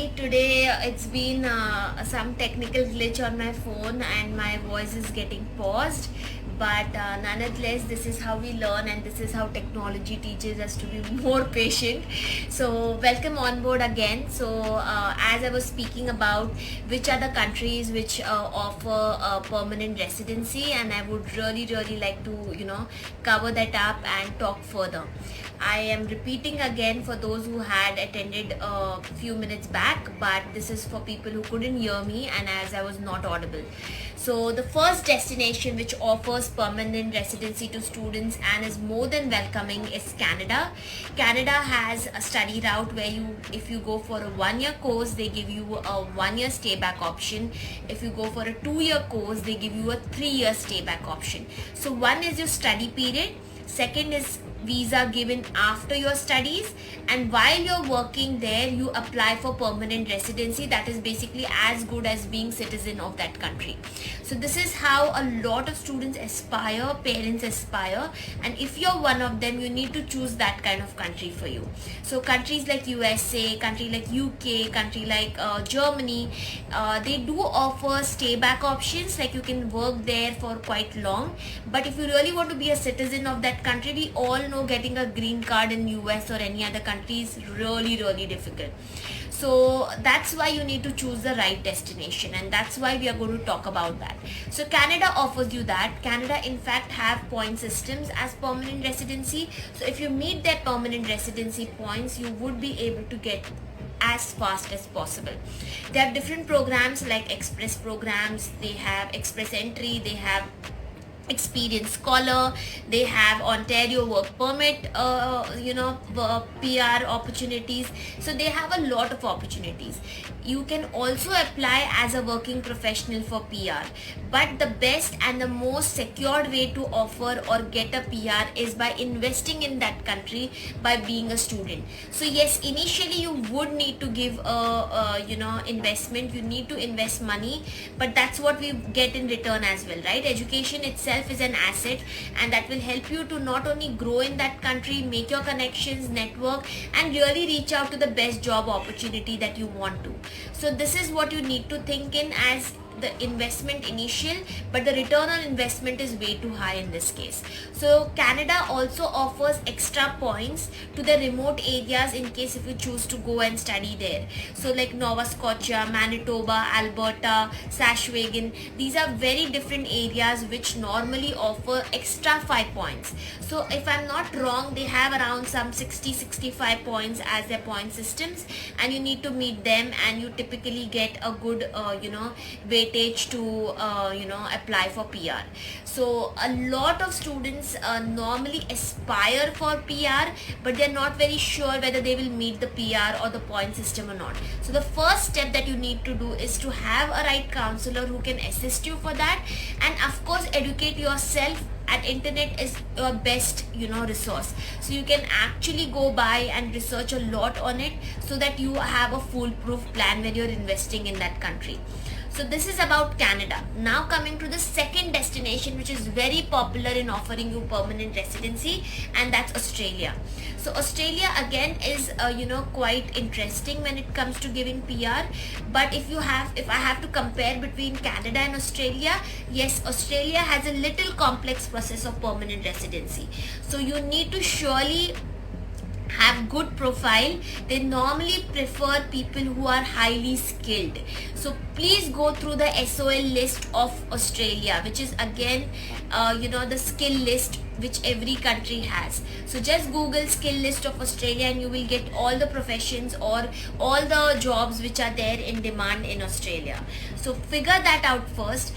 Sorry, today it's been some technical glitch on my phone and my voice is getting paused. But nonetheless, this is how we learn and this is how technology teaches us to be more patient. So, welcome on board again. So, as I was speaking about which are the countries which offer permanent residency, and I would really like to, cover that up and talk further. I am repeating again for those who had attended a few minutes back, but this is for people who couldn't hear me and as I was not audible. So the first destination which offers permanent residency to students and is more than welcoming is Canada. Canada has a study route where if you go for a 1-year course, they give you a 1-year stay back option. If you go for a 2-year course, they give you a 3-year stay back option. So one is your study period, second is visa given after your studies, and while you're working there you apply for permanent residency that is basically as good as being citizen of that country. So this is how a lot of students aspire, parents aspire, and if you're one of them you need to choose that kind of country for you. So countries like USA, country like UK, country like Germany, they do offer stay back options, like you can work there for quite long. But if you really want to be a citizen of that country, we all know getting a green card in US or any other country is really difficult. So that's why you need to choose the right destination, and that's why we are going to talk about that. So Canada offers you that. Canada in fact have point systems as permanent residency. So if you meet their permanent residency points, you would be able to get as fast as possible. They have different programs like express programs, they have express entry, they have Experience Scholar, they have Ontario work permit, PR opportunities. So they have a lot of opportunities. You can also apply as a working professional for PR, but the best and the most secured way to offer or get a PR is by investing in that country by being a student. So yes, initially you would need to give investment, you need to invest money, but that's what we get in return as well, right? Education itself is an asset, and that will help you to not only grow in that country, make your connections, network, and really reach out to the best job opportunity that you want to. So this is what you need to think in as the investment initial, but the return on investment is way too high in this case. So Canada also offers extra points to the remote areas in case if you choose to go and study there. So like Nova Scotia, Manitoba, Alberta, Saskatchewan, these are very different areas which normally offer extra 5 points. So if I'm not wrong, they have around some 60-65 points as their point systems, and you need to meet them, and you typically get a good weightage to apply for PR. So a lot of students normally aspire for PR, but they're not very sure whether they will meet the PR or the point system or not. So the first step that you need to do is to have a right counselor who can assist you for that, and of course educate yourself. And internet is your best resource, so you can actually go by and research a lot on it so that you have a foolproof plan when you're investing in that country. So this is about Canada. Now coming to the second destination which is very popular in offering you permanent residency, and that's Australia. So Australia again is quite interesting when it comes to giving PR. But if I have to compare between Canada and Australia, yes, Australia has a little complex process of permanent residency. So you need to surely have good profile. They normally prefer people who are highly skilled. So please go through the SOL list of Australia, which is again the skill list which every country has. So just Google skill list of Australia and you will get all the professions or all the jobs which are there in demand in Australia. So figure that out first.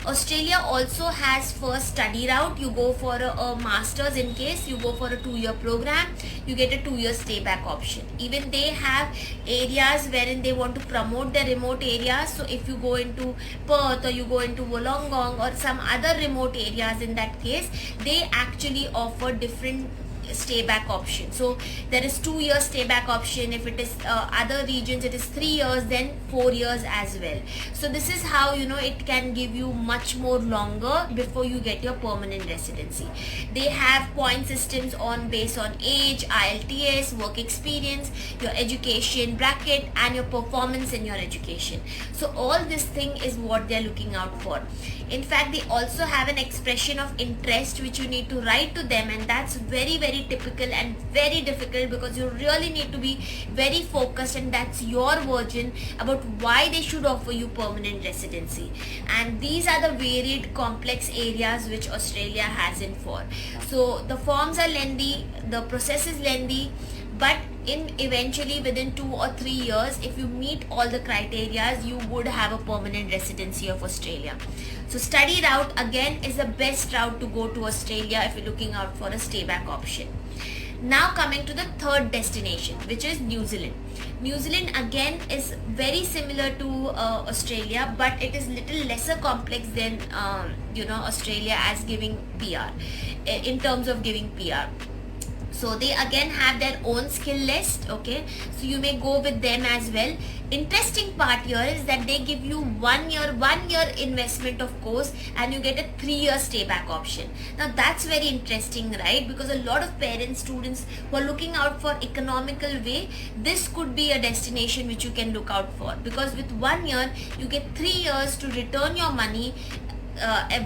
Australia also has first study route. You go for a master's. In case you go for a 2-year program, you get a 2-year stay back option. Even they have areas wherein they want to promote their remote areas. So if you go into Perth or you go into Wollongong or some other remote areas, in that case they actually offer different stay back option. So there is 2 years stay back option. If it is other regions, it is 3 years, then 4 years as well. So this is how it can give you much more longer before you get your permanent residency. They have point systems based on age, IELTS, work experience, your education bracket, and your performance in your education. So all this thing is what they are looking out for. In fact, they also have an expression of interest which you need to write to them, and that's very, very typical and very difficult, because you really need to be very focused, and that's your version about why they should offer you permanent residency. And these are the varied complex areas which Australia has in for. So the forms are lengthy, the process is lengthy, but eventually within 2 or 3 years, if you meet all the criteria, you would have a permanent residency of Australia. So study route again is the best route to go to Australia if you're looking out for a stay back option. Now coming to the third destination, which is New Zealand. New Zealand again is very similar to Australia, but it is little lesser complex than Australia as giving PR, in terms of giving PR. So they again have their own skill list, okay, so you may go with them as well. Interesting part here is that they give you 1 year investment of course, and you get a 3-year stay back option. Now that's very interesting, right? Because a lot of parents, students who are looking out for economical way, this could be a destination which you can look out for, because with 1 year you get 3 years to return your money,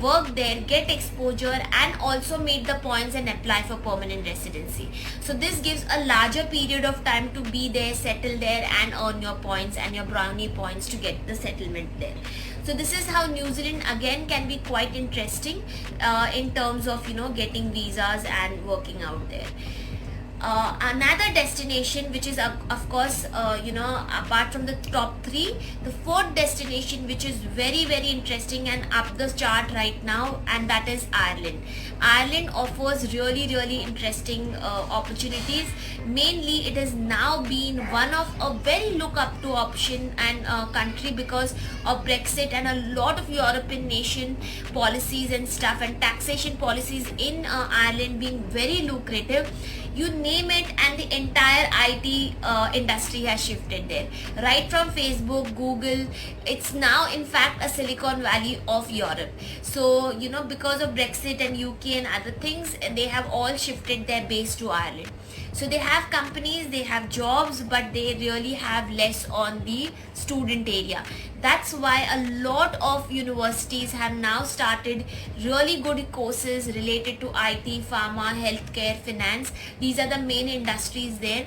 work there, get exposure, and also meet the points and apply for permanent residency. So this gives a larger period of time to be there, settle there, and earn your points and your brownie points to get the settlement there. So this is how New Zealand again can be quite interesting in terms of getting visas and working out there. Another destination which is of course apart from the top 3, the fourth destination which is very, very interesting and up the chart right now, and that is Ireland. Ireland offers really, really interesting opportunities. Mainly it has now been one of a very look up to option and country because of Brexit and a lot of European nation policies and stuff, and taxation policies in Ireland being very lucrative. You name it, and the entire IT industry has shifted there. Right from Facebook, Google, it's now in fact a Silicon Valley of Europe. So, because of Brexit and UK and other things, they have all shifted their base to Ireland. So they have companies, they have jobs, but they really have less on the student area. That's why a lot of universities have now started really good courses related to IT, pharma, healthcare, finance. These are the main industries there.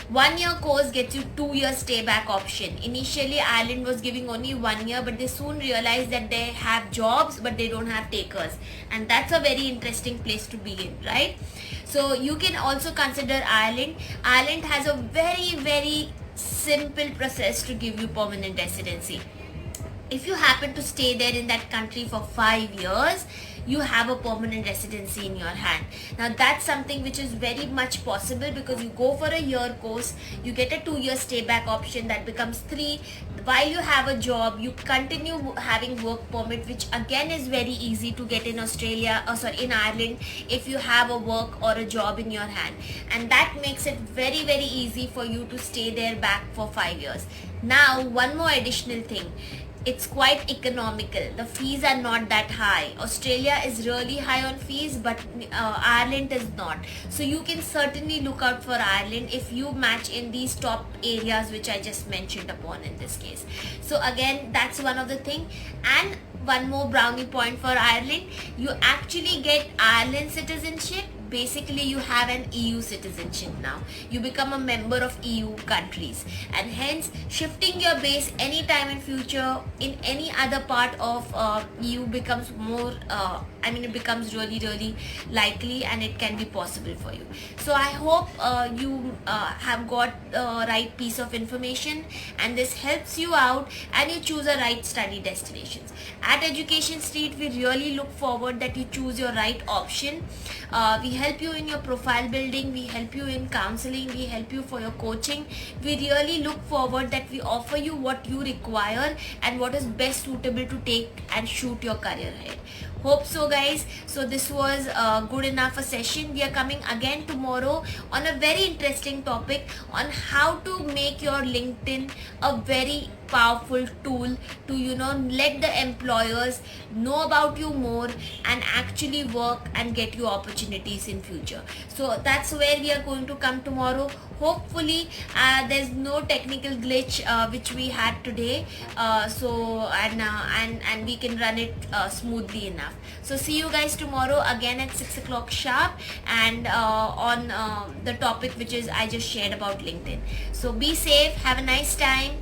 1 year course gets you 2 year stay back option. Initially Ireland was giving only 1 year, but they soon realized that they have jobs but they don't have takers, and that's a very interesting place to be in, right? So you can also consider Ireland. Ireland has a very, very simple process to give you permanent residency. If you happen to stay there in that country for 5 years, you have a permanent residency in your hand. Now that's something which is very much possible, because you go for a year course, you get a 2 year stay back option, that becomes 3. While you have a job, you continue having work permit, which again is very easy to get in in Ireland if you have a work or a job in your hand, and that makes it very, very easy for you to stay there back for 5 years. Now one more additional thing, it's quite economical. The fees are not that high. Australia is really high on fees, but Ireland is not. So you can certainly look out for Ireland if you match in these top areas which I just mentioned upon in this case. So again, that's one of the thing. And one more brownie point for Ireland, you actually get Ireland citizenship. Basically you have an EU citizenship now. You become a member of EU countries, and hence shifting your base anytime in future in any other part of EU becomes more it becomes really, really likely, and it can be possible for you. So I hope you have got the right piece of information, and this helps you out and you choose a right study destinations. At Education Street, we really look forward that you choose your right option. We help you in your profile building, we help you in counseling, we help you for your coaching. We really look forward that we offer you what you require and what is best suitable to take and shoot your career ahead. Hope so, guys. So this was good enough a session. We are coming again tomorrow on a very interesting topic on how to make your LinkedIn a very powerful tool to let the employers know about you more and actually work and get you opportunities in future. So that's where we are going to come tomorrow. Hopefully there's no technical glitch which we had today, and we can run it smoothly enough. So see you guys tomorrow again at 6 o'clock sharp, and on the topic which is I just shared about LinkedIn. So be safe, have a nice time.